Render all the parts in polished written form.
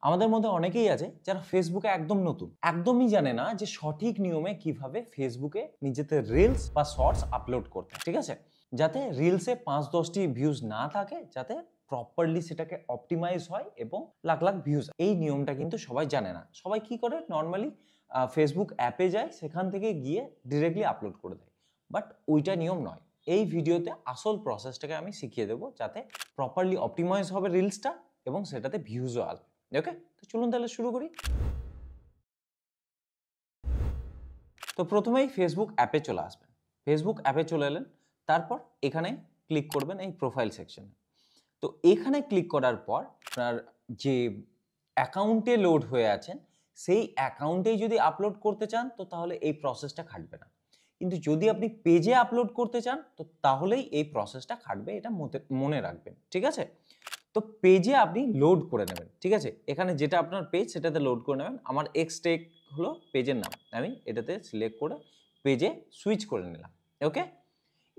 আমাদের মধ্যে অনেকেই আছে যারা ফেসবুকে একদম নতুন, একদমই জানে না যে সঠিক নিয়মে কিভাবে ফেসবুকে নিজেদের রিলস বা শর্টস আপলোড করতে হয়, ঠিক আছে? যাতে রিলসে ৫-১০টি ভিউজ না থাকে, যাতে প্রপারলি সেটাকে অপটিমাইজ হয় এবং লাখ লাখ ভিউজ। এই নিয়মটা কিন্তু সবাই জানে না। সবাই কি করে, নর্মালি ফেসবুক অ্যাপে যায়, সেখান থেকে গিয়ে ডিরেক্টলি আপলোড করে দেয়। বাট ওইটা নিয়ম নয়। এই ভিডিওতে আসল প্রসেসটাকে আমি শিখিয়ে দেবো, যাতে প্রপারলি অপটিমাইজ হবে রিলসটা এবং সেটাতে ভিউজও আসবে। ওকে, তো চলুন তাহলে শুরু করি। তো প্রথমেই ফেসবুক অ্যাপে চলে আসবেন। ফেসবুক অ্যাপে চলে এলেন, তারপর এখানে ক্লিক করবেন এই প্রোফাইল সেকশনে। তো এখানে ক্লিক করার পর আপনার যে অ্যাকাউন্টে লোড হয়ে আছেন, সেই অ্যাকাউন্টেই যদি আপলোড করতে চান, তো তাহলে এই প্রসেসটা খাটবে না। কিন্তু যদি আপনি পেজে আপলোড করতে চান, তো তাহলেই এই প্রসেসটা খাটবে, এটা মনে রাখবেন, ঠিক আছে? তো পেজে আপনি লোড করে নেবেন, ঠিক আছে? এখানে যেটা আপনার পেজ সেটাতে লোড করে নেবেন। আমার এক্সটেক হলো পেজের নাম, আমি এটাতে সিলেক্ট করে পেজে সুইচ করে নিলাম। ওকে,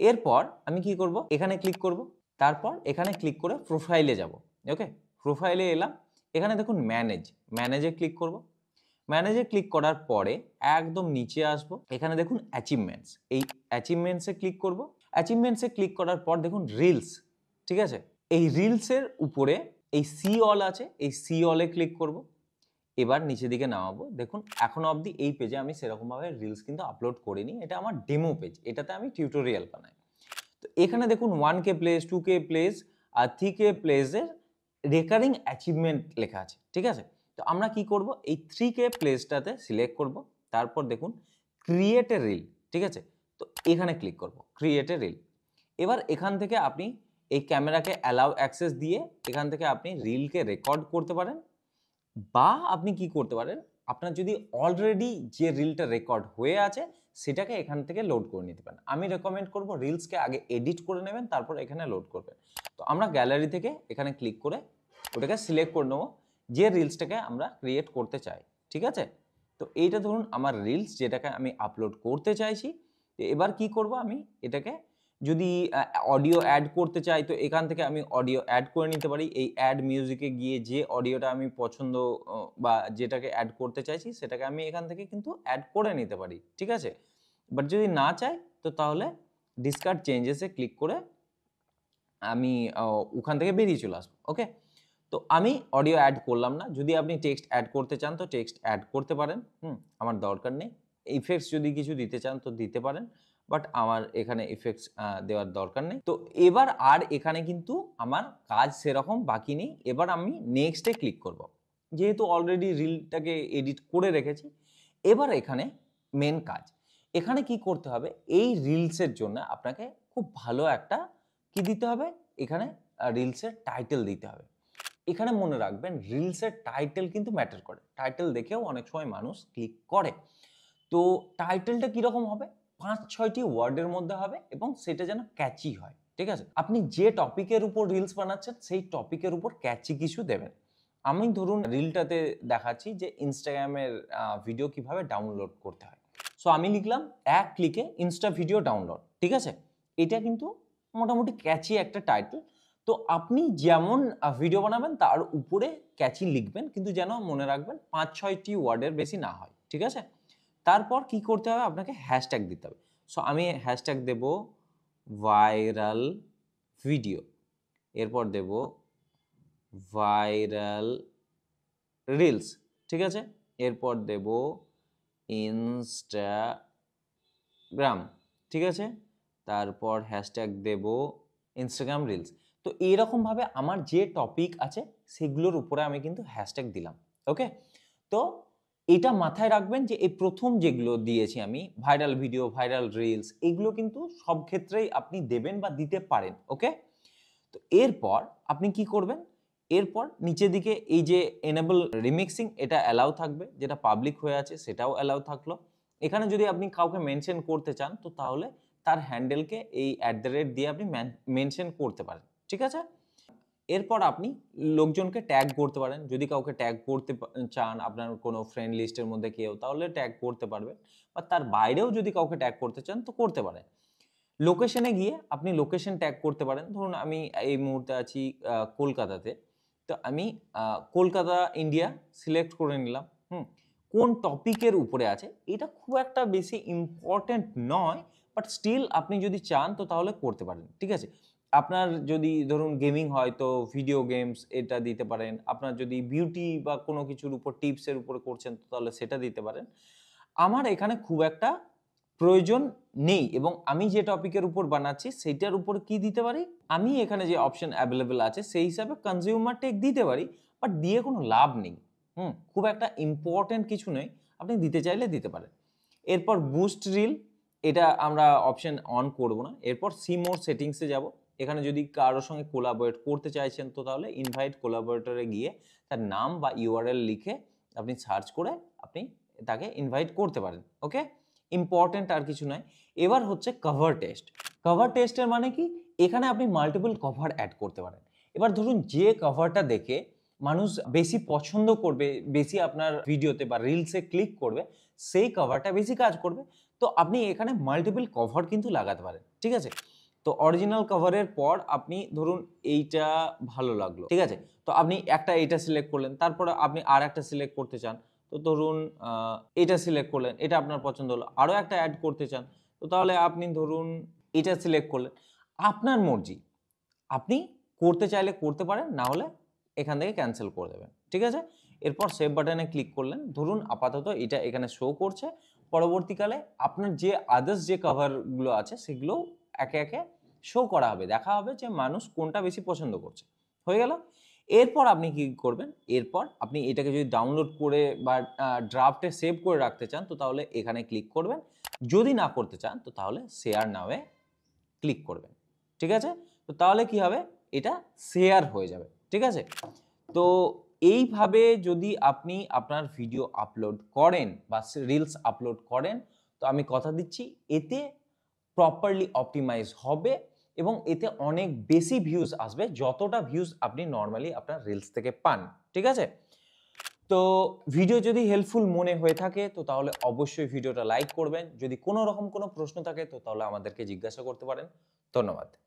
এরপর আমি কি করব, এখানে ক্লিক করব, তারপর এখানে ক্লিক করে প্রোফাইলে যাব। ওকে, প্রোফাইলে এলাম, এখানে দেখুন ম্যানেজে ক্লিক করব। ম্যানেজে ক্লিক করার পরে একদম নিচে আসব, এখানে দেখুন অ্যাচিভমেন্টস, এই অ্যাচিভমেন্টসে ক্লিক করব। অ্যাচিভমেন্টসে ক্লিক করার পর দেখুন রিলস, ঠিক আছে? এই রিলসের উপরে এই সি অল আছে, এই সি অলে ক্লিক করব। এবার নিচের দিকে নামাবো, দেখুন এখনো অবধি এই পেজে আমি সেরকমভাবে রিলস কিন্তু আপলোড করিনি, এটা আমার ডেমো পেজ, এটাতে আমি টিউটোরিয়াল বানাই। তো এখানে দেখুন 1K প্লেস, 2K প্লেস আর 3K প্লেসের রেকারিং অ্যাচিভমেন্ট লেখা আছে, ঠিক আছে? তো আমরা কি করব, এই 3K প্লেসটাতে সিলেক্ট করব, তারপর দেখুন ক্রিয়েট এ রিল, ঠিক আছে? তো এখানে ক্লিক করব ক্রিয়েট এ রিল। এবার এখান থেকে আপনি এই ক্যামেরাকে অ্যালাউ অ্যাক্সেস দিয়ে এখান থেকে আপনি রিলকে রেকর্ড করতে পারেন, বা আপনি কি করতে পারেন, আপনার যদি অলরেডি যে রিলটা রেকর্ড হয়ে আছে সেটাকে এখান থেকে লোড করে নিতে পারেন। আমি রেকমেন্ড করব রিলসকে আগে এডিট করে নেবেন, তারপর এখানে লোড করবেন। তো আমরা গ্যালারি থেকে এখানে ক্লিক করে ওটাকে সিলেক্ট করে নেবো, যে রিলসটাকে আমরা ক্রিয়েট করতে চাই, ঠিক আছে? তো এইটা ধরুন আমার রিলস, যেটাকে আমি আপলোড করতে চাইছি। এবার কি করব, আমি এটাকে যদি অডিও অ্যাড করতে চাই, তো এখান থেকে আমি অডিও অ্যাড করে নিতে পারি। এই অ্যাড মিউজিকে গিয়ে যে অডিওটা আমি পছন্দ বা যেটাকে অ্যাড করতে চাইছি, সেটাকে আমি এখান থেকে কিন্তু অ্যাড করে নিতে পারি, ঠিক আছে? বাট যদি না চাই, তো তাহলে ডিসকার্ড চেঞ্জেসে ক্লিক করে আমি ওখান থেকে বেরিয়ে চলে আসবো। ওকে, তো আমি অডিও অ্যাড করলাম না। যদি আপনি টেক্সট অ্যাড করতে চান, তো টেক্সট অ্যাড করতে পারেন, আমার দরকার নেই। ইফেক্টস যদি কিছু দিতে চান, তো দিতে পারেন, বাট আমার এখানে ইফেক্টস দেওয়ার দরকার নেই। তো এবার আর এখানে কিন্তু আমার কাজ সেরকম বাকি নেই। এবার আমি নেক্সটে ক্লিক করব, যেহেতু অলরেডি রিলটাকে এডিট করে রেখেছি। এবার এখানে মেন কাজ, এখানে কি করতে হবে, এই রিলসের জন্য আপনাকে খুব ভালো একটা কি দিতে হবে, এখানে রিলসের টাইটেল দিতে হবে। এখানে মনে রাখবেন, রিলসের টাইটেল কিন্তু ম্যাটার করে। টাইটেল দেখেও অনেক সময় মানুষ ক্লিক করে। তো টাইটেলটা কিরকম হবে, ৫-৬টি ওয়ার্ডের মধ্যে হবে এবং সেটা যেন ক্যাচি হয়, ঠিক আছে? আপনি যে টপিকের উপর রিলস বানাচ্ছেন, সেই টপিকের উপর ক্যাচি কিছু দেবেন। আমি ধরুন রিলটাতে দেখাচ্ছি যে ইনস্টাগ্রামের ভিডিও কিভাবে ডাউনলোড করতে হয়। সো আমি লিখলাম ১ ক্লিকে ইনস্টা ভিডিও ডাউনলোড, ঠিক আছে? এটা কিন্তু মোটামুটি ক্যাচি একটা টাইটেল। তো আপনি যেমন ভিডিও বানাবেন তার উপরে ক্যাচি লিখবেন, কিন্তু যেন মনে রাখবেন ৫-৬টি ওয়ার্ডের বেশি না হয়, ঠিক আছে? তারপর কি করতে হবে, আপনাকে হ্যাশট্যাগ দিতে হবে। সো আমি হ্যাশট্যাগ দেব ভাইরাল ভিডিও, এরপর দেব ভাইরাল রিলস, ঠিক আছে? এরপর দেব ইনস্টাগ্রাম, ঠিক আছে? তারপর হ্যাশট্যাগ দেব ইনস্টাগ্রাম রিলস। তো এইরকমভাবে আমার যে টপিক আছে সেগুলোর উপরে আমি কিন্তু হ্যাশট্যাগ দিলাম। ওকে, তো এটা মাথায় রাখবেন যে এই প্রথম যেগুলো দিয়েছি আমি, ভাইরাল ভিডিও, ভাইরাল রিলস, এগুলো কিন্তু সব ক্ষেত্রেই আপনি দেবেন বা দিতে পারেন। ওকে, তো এরপর আপনি কি করবেন, এরপর নিচের দিকে এই যে এনেবল রিমিক্সিং, এটা অ্যালাউ থাকবে, যেটা পাবলিক হয়ে আছে সেটাও অ্যালাউ থাকলো। এখানে যদি আপনি কাউকে মেনশন করতে চান, তো তাহলে তার হ্যান্ডেলকে এই @ দিয়ে আপনি মেনশন করতে পারেন, ঠিক আছে? এরপর আপনি লোকজনকে ট্যাগ করতে পারেন। যদি কাউকে ট্যাগ করতে চান, আপনার কোনো ফ্রেন্ড লিস্টের মধ্যে কেউ, তাহলে ট্যাগ করতে পারবেন, বা তার বাইরেও যদি কাউকে ট্যাগ করতে চান, তো করতে পারেন। লোকেশনে গিয়ে আপনি লোকেশন ট্যাগ করতে পারেন। ধরুন আমি এই মুহূর্তে আছি কলকাতাতে, তো আমি কলকাতা ইন্ডিয়া সিলেক্ট করে নিলাম। কোন টপিকের উপরে আছে এটা খুব একটা বেশি ইম্পর্টেন্ট নয়, বাট স্টিল আপনি যদি চান তো তাহলে করতে পারেন, ঠিক আছে। আপনার যদি ধরুন গেমিং হয় তো ভিডিও গেমস এটা দিতে পারেন, আপনার যদি বিউটি বা কোনো কিছুর উপর টিপসের উপরে করছেন তো তাহলে সেটা দিতে পারেন। আমার এখানে খুব একটা প্রয়োজন নেই, এবং আমি যে টপিকের উপর বানাচ্ছি সেইটার উপর কি দিতে পারি, আমি এখানে যে অপশন অ্যাভেলেবেল আছে সেই হিসাবে কনজিউমার টেক দিতে পারি, বাট দিয়ে কোনো লাভ নেই। খুব একটা ইম্পর্টেন্ট কিছু নেই, আপনি দিতে চাইলে দিতে পারেন। এরপর বুস্ট রিল, এটা আমরা অপশন অন করব না। এরপর সি মোর সেটিংসে যাব। এখানে যদি কারোর সঙ্গে কোলাবোরেট করতে চাইছেন তো তাহলে ইনভাইট কোলাবোরেটরে গিয়ে তার নাম বা ইউআরএল লিখে আপনি সার্চ করে আপনি তাকে ইনভাইট করতে পারেন। ওকে, ইম্পর্টেন্ট আর কিছু নয়। এবার হচ্ছে কভার টেস্ট। কভার টেস্টের মানে কি, এখানে আপনি মাল্টিপল কভার অ্যাড করতে পারেন। এবার ধরুন যে কভারটা দেখে মানুষ বেশি পছন্দ করবে, বেশি আপনার ভিডিওতে বা রিলসে ক্লিক করবে, সেই কভারটা বেশি কাজ করবে। তো আপনি এখানে মাল্টিপল কভার কিন্তু লাগাতে পারেন, ঠিক আছে। তো অরিজিনাল কভারের পর আপনি ধরুন এইটা ভালো লাগলো, ঠিক আছে, তো আপনি একটা এইটা সিলেক্ট করলেন, তারপরে আপনি আর একটা সিলেক্ট করতে চান, তো ধরুন এটা সিলেক্ট করলেন, এটা আপনার পছন্দ হলো, আরও একটা অ্যাড করতে চান তো তাহলে আপনি ধরুন এটা সিলেক্ট করলেন। আপনার মর্জি, আপনি করতে চাইলে করতে পারেন, না হলে এখান থেকে ক্যান্সেল করে দেবেন, ঠিক আছে। এরপর সেভ বাটনে ক্লিক করলেন। ধরুন আপাতত এটা এখানে শো করছে, পরবর্তীকালে আপনার যে আদার্স যে কভারগুলো আছে সেগুলো একে একে শো করা হবে, দেখা হবে যে মানুষ কোনটা বেশি পছন্দ করছে। হয়ে গেল। এরপর আপনি কি করবেন, এরপর আপনি এটাকে যদি ডাউনলোড করে বা ড্রাফটে সেভ করে রাখতে চান তো তাহলে এখানে ক্লিক করবেন, যদি না করতে চান তো তাহলে শেয়ার নাওয়ে ক্লিক করবেন, ঠিক আছে। তো তাহলে কি হবে, এটা শেয়ার হয়ে যাবে, ঠিক আছে। তো এইভাবে যদি আপনি আপনার ভিডিও আপলোড করেন বা রিলস আপলোড করেন তো আমি কথা দিচ্ছি এতে প্রপারলি অপটিমাইজ হবে এবং এতে অনেক বেশি ভিউজ আসবে, যতটা ভিউজ আপনি নর্মালি আপনার রিলস থেকে পান, ঠিক আছে। তো ভিডিও যদি হেল্পফুল মনে হয়ে থাকে তো তাহলে অবশ্যই ভিডিওটা লাইক করবেন। যদি কোনো রকম কোনো প্রশ্ন থাকে তো তাহলে আমাদেরকে জিজ্ঞাসা করতে পারেন। ধন্যবাদ।